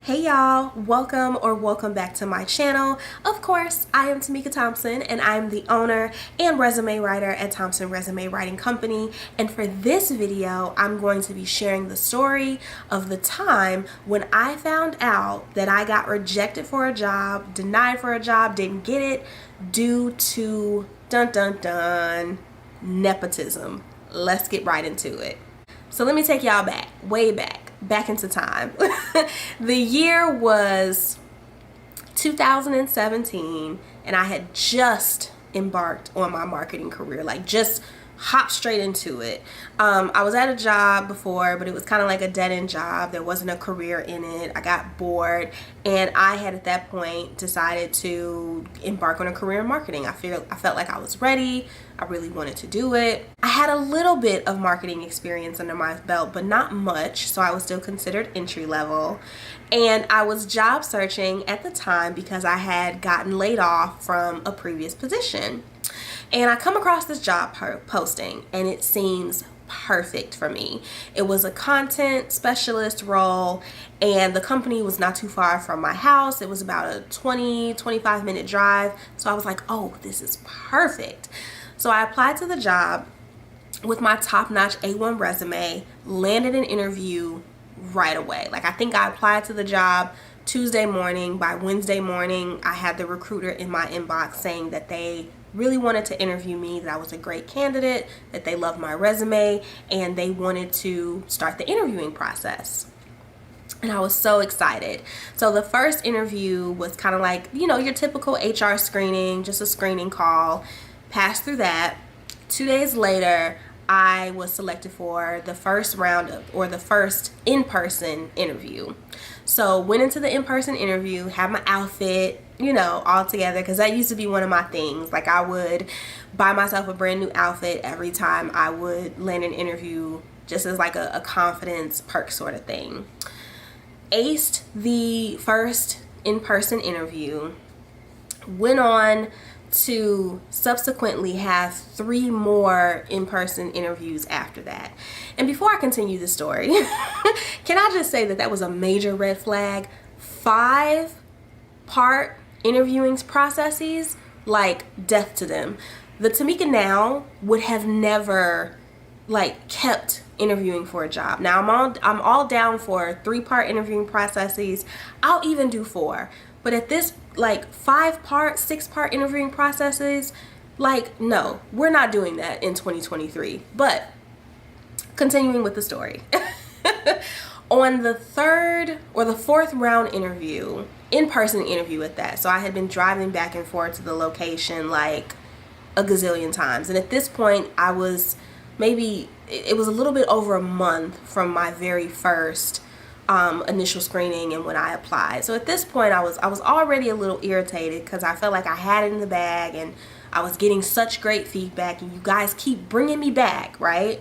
Hey y'all, welcome back to my channel. Of course, I am Tamika Thompson and I'm the owner and resume writer at Thompson Resume Writing Company. And for this video, I'm going to be sharing the story of the time when I found out that I got rejected for a job, denied for a job, didn't get it due to nepotism. Let's get right into it. So let me take y'all back, way back into time. The year was 2017 and I had just embarked on my marketing career, like just hopped straight into it. I was at a job before, but it was kind of like a dead-end job. There wasn't a career in it. I got bored and I had at that point decided to embark on a career in marketing. I felt like I was ready. I really wanted to do it. I had a little bit of marketing experience under my belt, but not much, so I was still considered entry level. And I was job searching at the time because I had gotten laid off from a previous position. And I come across this job posting and it seems perfect for me. It was a content specialist role and the company was not too far from my house. It was about a 25 minute drive. So I was like, oh, this is perfect. So I applied to the job with my top-notch A1 resume, landed an interview right away. Like, I think I applied to the job Tuesday morning. By Wednesday morning, I had the recruiter in my inbox saying that they really wanted to interview me, that I was a great candidate, that they loved my resume, and they wanted to start the interviewing process. And I was so excited. So the first interview was kind of like, you know, your typical HR screening, just a screening call. Passed through that. 2 days later, I was selected for the first round of, or the first in-person interview. So went into the in-person interview, had my outfit, you know, all together, because that used to be one of my things. Like, I would buy myself a brand new outfit every time I would land an interview, just as like a confidence perk sort of thing. Aced the first in-person interview, went on to subsequently have 3 more in-person interviews after that. And before I continue the story, can I just say that that was a major red flag? 5-part interviewing processes, like death to them. The Tamika now would have never like kept interviewing for a job. Now I'm all down for 3-part interviewing processes. I'll even do 4. But at this, like 5-part, 6-part interviewing processes, like, no, we're not doing that in 2023. But continuing with the story. On the 3rd or the 4th round interview, in-person interview at that. So I had been driving back and forth to the location like a gazillion times. And at this point, I was maybe, it was a little bit over a month from my very first initial screening and when I applied. So at this point I was already a little irritated because I felt like I had it in the bag and I was getting such great feedback and you guys keep bringing me back, right?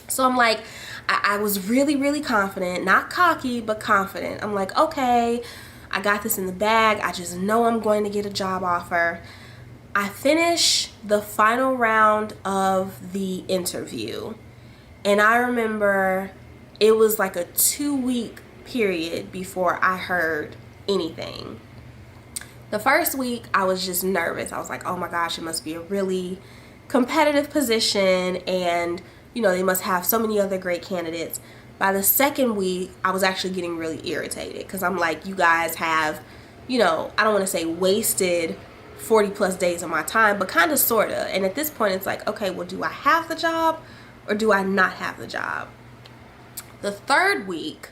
So I'm like, I was really confident, not cocky, but confident. I'm like, okay, I got this in the bag. I just know I'm going to get a job offer. I finish the final round of the interview and I remember it was like a 2-week period before I heard anything. The first week I was just nervous. I was like, oh my gosh, it must be a really competitive position and, you know, they must have so many other great candidates. By the second week, I was actually getting really irritated because I'm like, you guys have, you know, I don't want to say wasted 40+ days of my time, but kind of sort of. And at this point it's like, okay, well, do I have the job or do I not have the job? The 3rd week,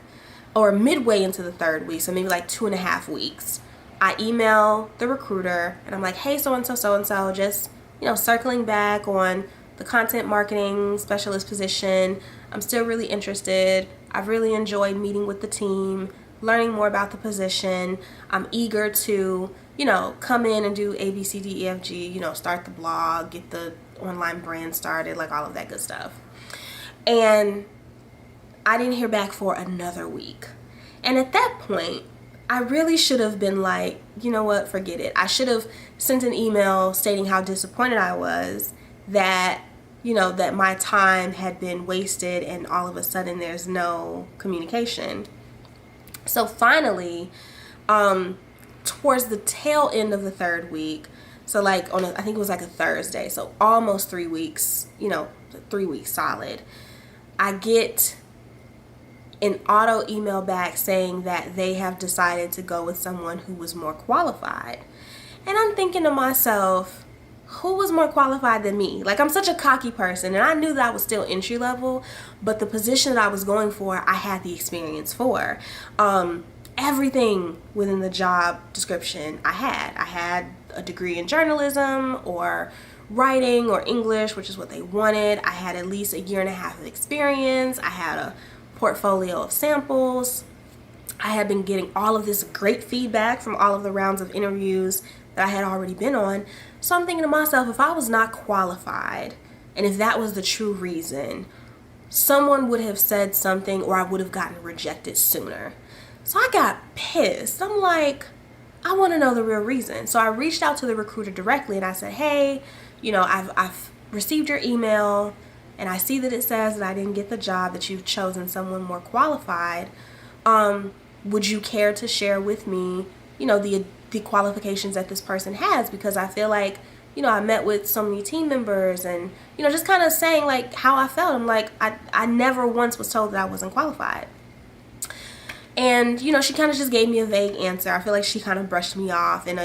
or midway into the 3rd week, so maybe like 2.5 weeks, I email the recruiter and I'm like, hey, so-and-so, just, you know, circling back on the content marketing specialist position. I'm still really interested. I've really enjoyed meeting with the team, learning more about the position. I'm eager to, you know, come in and do A, B, C, D, E, F, G, you know, start the blog, get the online brand started, like all of that good stuff. And I didn't hear back for another week. And at that point, I really should have been like, you know what, forget it. I should have sent an email stating how disappointed I was that, you know, that my time had been wasted and all of a sudden there's no communication. So finally, towards the tail end of the third week, so like I think it was like a Thursday, so almost 3 weeks, 3 weeks solid, I get an auto email back saying that they have decided to go with someone who was more qualified. And I'm thinking to myself, who was more qualified than me? Like, I'm such a cocky person, and I knew that I was still entry level, but the position that I was going for, I had the experience for. Everything within the job description I had a degree in journalism or writing or English, which is what they wanted. I had at least 1.5 years of experience. I had a portfolio of samples. I had been getting all of this great feedback from all of the rounds of interviews that I had already been on. So I'm thinking to myself, if I was not qualified, and if that was the true reason, someone would have said something, or I would have gotten rejected sooner. So I got pissed. I'm like, I want to know the real reason. So I reached out to the recruiter directly, and I said, hey, I've received your email, and I see that it says that I didn't get the job, that you've chosen someone more qualified. Would you care to share with me, the qualifications that this person has? Because I feel like, I met with so many team members, and, just kind of saying like how I felt. I'm like, I never once was told that I wasn't qualified. And, she kind of just gave me a vague answer. I feel like she kind of brushed me off in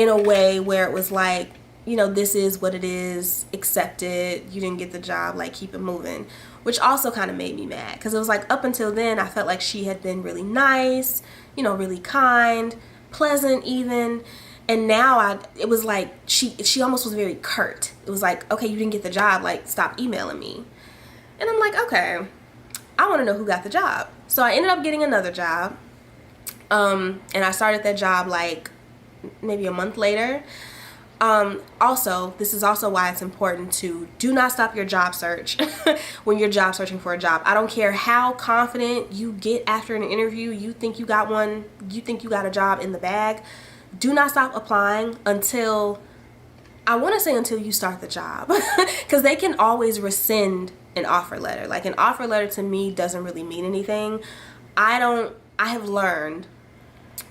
a way where it was like, this is what it is, accept it, you didn't get the job, like, keep it moving. Which also kind of made me mad, because it was like, up until then, I felt like she had been really nice, really kind, pleasant even. And now it was like, she almost was very curt. It was like, okay, you didn't get the job, like, stop emailing me. And I'm like, okay, I want to know who got the job. So I ended up getting another job. And I started that job like maybe a month later. Also, this is also why it's important to do not stop your job search when you're job searching for a job. I don't care how confident you get after an interview, you think you got a job in the bag. Do not stop applying until you start the job, because they can always rescind an offer letter. Like, an offer letter to me doesn't really mean anything. I have learned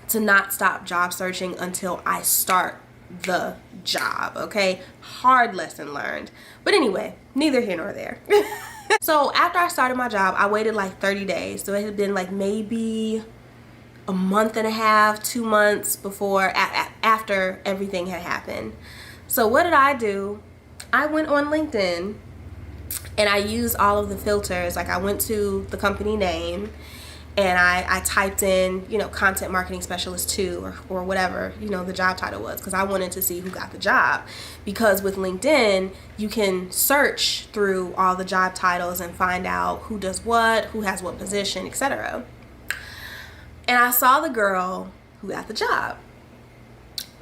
to not stop job searching until I start the job, okay? Hard lesson learned. But anyway, neither here nor there. So after I started my job, I waited like 30 days. So it had been like maybe a month and a half, 2 months after everything had happened. So what did I do? I went on LinkedIn and I used all of the filters. Like, I went to the company name and I typed in, content marketing specialist 2 or whatever, the job title was, because I wanted to see who got the job. Because with LinkedIn, you can search through all the job titles and find out who does what, who has what position, etc. And I saw the girl who got the job.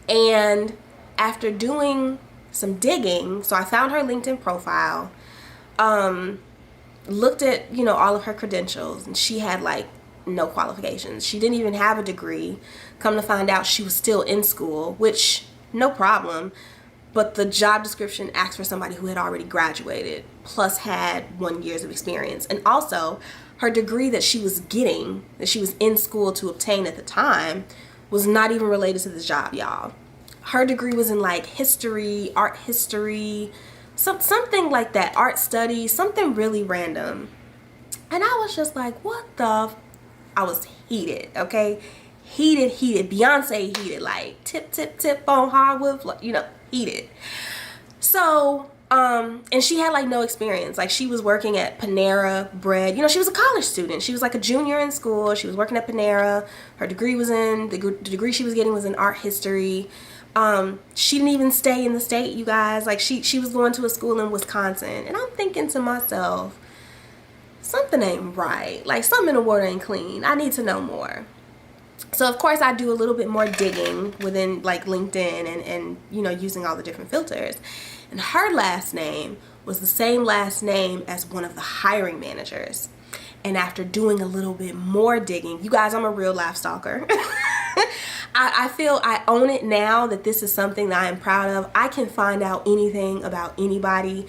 And after doing some digging, so I found her LinkedIn profile, looked at, all of her credentials, and she had like no qualifications. She didn't even have a degree. Come to find out, she was still in school, which, no problem. But the job description asked for somebody who had already graduated, plus had 1 year of experience. And also, her degree that she was in school to obtain at the time, was not even related to this job, y'all. Her degree was in like history, art history, something like that, art studies, something really random. And I was just like, what the I was heated, okay? Heated, Beyonce heated, like tip on hardwood, heated. So, and she had like no experience. Like, she was working at Panera Bread. She was a college student. She was like a junior in school. She was working at Panera. Her degree the degree she was getting was in art history. She didn't even stay in the state, you guys. Like, she was going to a school in Wisconsin. And I'm thinking to myself, something ain't right. Like, something in the water ain't clean. I need to know more. So of course I do a little bit more digging within like LinkedIn and using all the different filters. And her last name was the same last name as one of the hiring managers. And after doing a little bit more digging, you guys, I'm a real life stalker. I feel I own it now that this is something that I am proud of. I can find out anything about anybody.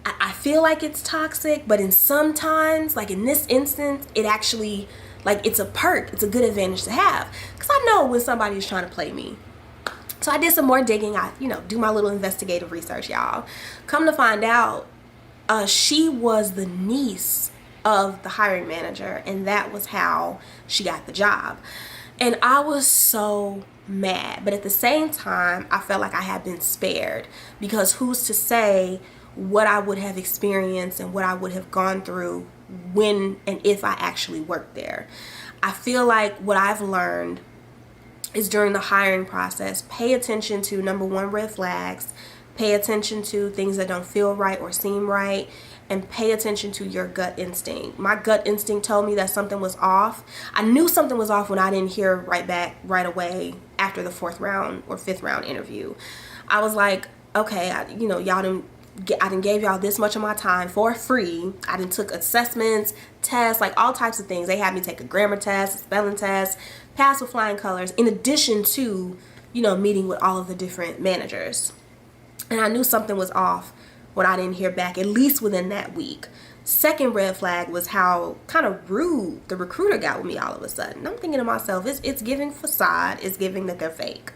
I feel like it's toxic, but in sometimes, like in this instance, it actually, like, it's a perk. It's a good advantage to have. Because I know when somebody is trying to play me. So I did some more digging. I, do my little investigative research, y'all. Come to find out, she was the niece of the hiring manager, and that was how she got the job. And I was so mad, but at the same time, I felt like I had been spared, because who's to say what I would have experienced and what I would have gone through when and if I actually worked there. I feel like what I've learned is during the hiring process, pay attention to, number one, red flags, pay attention to things that don't feel right or seem right, and pay attention to your gut instinct. My gut instinct told me that something was off. I knew something was off when I didn't hear right back right away after the 4th round or 5th round interview. I was like, okay, I done gave y'all this much of my time for free. I done took assessments, tests, like all types of things. They had me take a grammar test, a spelling test, pass with flying colors, in addition to, meeting with all of the different managers. And I knew something was off when I didn't hear back, at least within that week. Second red flag was how kind of rude the recruiter got with me all of a sudden. I'm thinking to myself, it's giving facade, it's giving that they're fake.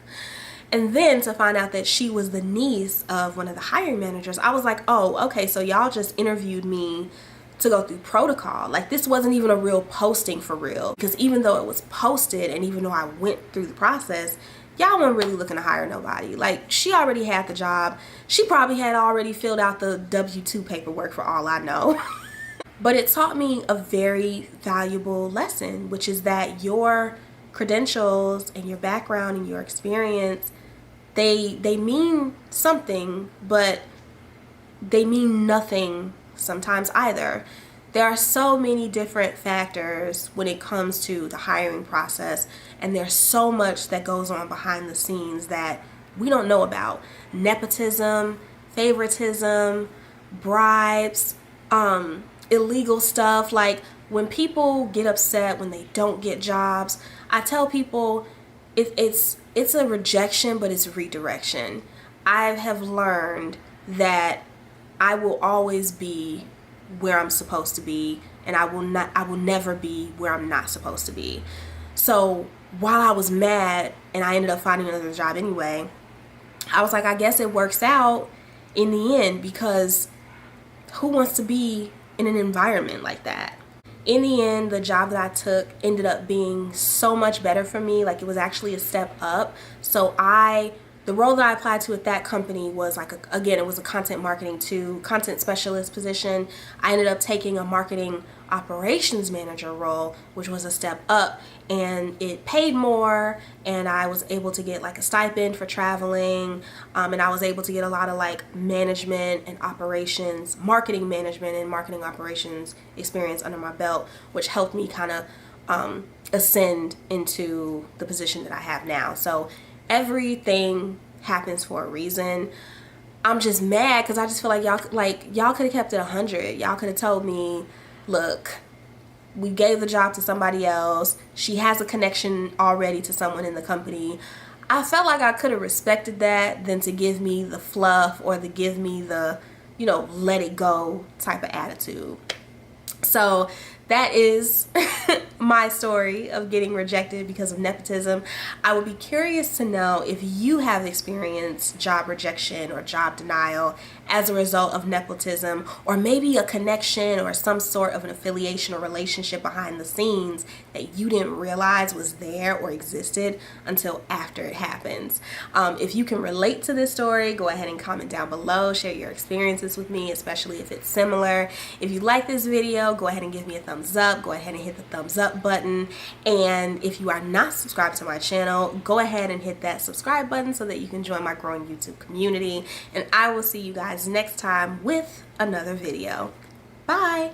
And then to find out that she was the niece of one of the hiring managers, I was like, oh, okay, so y'all just interviewed me to go through protocol. Like, this wasn't even a real posting for real. Because even though it was posted and even though I went through the process, y'all weren't really looking to hire nobody. Like, she already had the job. She probably had already filled out the W-2 paperwork for all I know. But it taught me a very valuable lesson, which is that your credentials and your background and your experience, they mean something, but they mean nothing sometimes either. There are so many different factors when it comes to the hiring process, and there's so much that goes on behind the scenes that we don't know about. Nepotism, favoritism, bribes, illegal stuff. Like, when people get upset when they don't get jobs, I tell people it's a rejection, but it's redirection. I have learned that I will always be where I'm supposed to be, and I will never be where I'm not supposed to be. So while I was mad and I ended up finding another job anyway, I was like, I guess it works out in the end, because who wants to be in an environment like that? In the end, the job that I took ended up being so much better for me. Like, it was actually a step up. So the role that I applied to at that company was it was a content specialist position. I ended up taking a marketing operations manager role, which was a step up, and it paid more, and I was able to get like a stipend for traveling, and I was able to get a lot of like management and operations, marketing management and marketing operations experience under my belt, which helped me kind of ascend into the position that I have now. So everything happens for a reason. I'm just mad because I just feel like y'all could have kept it 100. Y'all could have told me, look, we gave the job to somebody else. She has a connection already to someone in the company. I felt like I could have respected that than to give me the fluff or to give me the, let it go type of attitude. So that is my story of getting rejected because of nepotism. I would be curious to know if you have experienced job rejection or job denial as a result of nepotism, or maybe a connection or some sort of an affiliation or relationship behind the scenes that you didn't realize was there or existed until after it happens. If you can relate to this story, go ahead and comment down below. Share your experiences with me, especially if it's similar. If you like this video, go ahead and give me a thumbs up. Go ahead and hit the thumbs up button. And if you are not subscribed to my channel, go ahead and hit that subscribe button so that you can join my growing YouTube community. And I will see you guys next time with another video. Bye.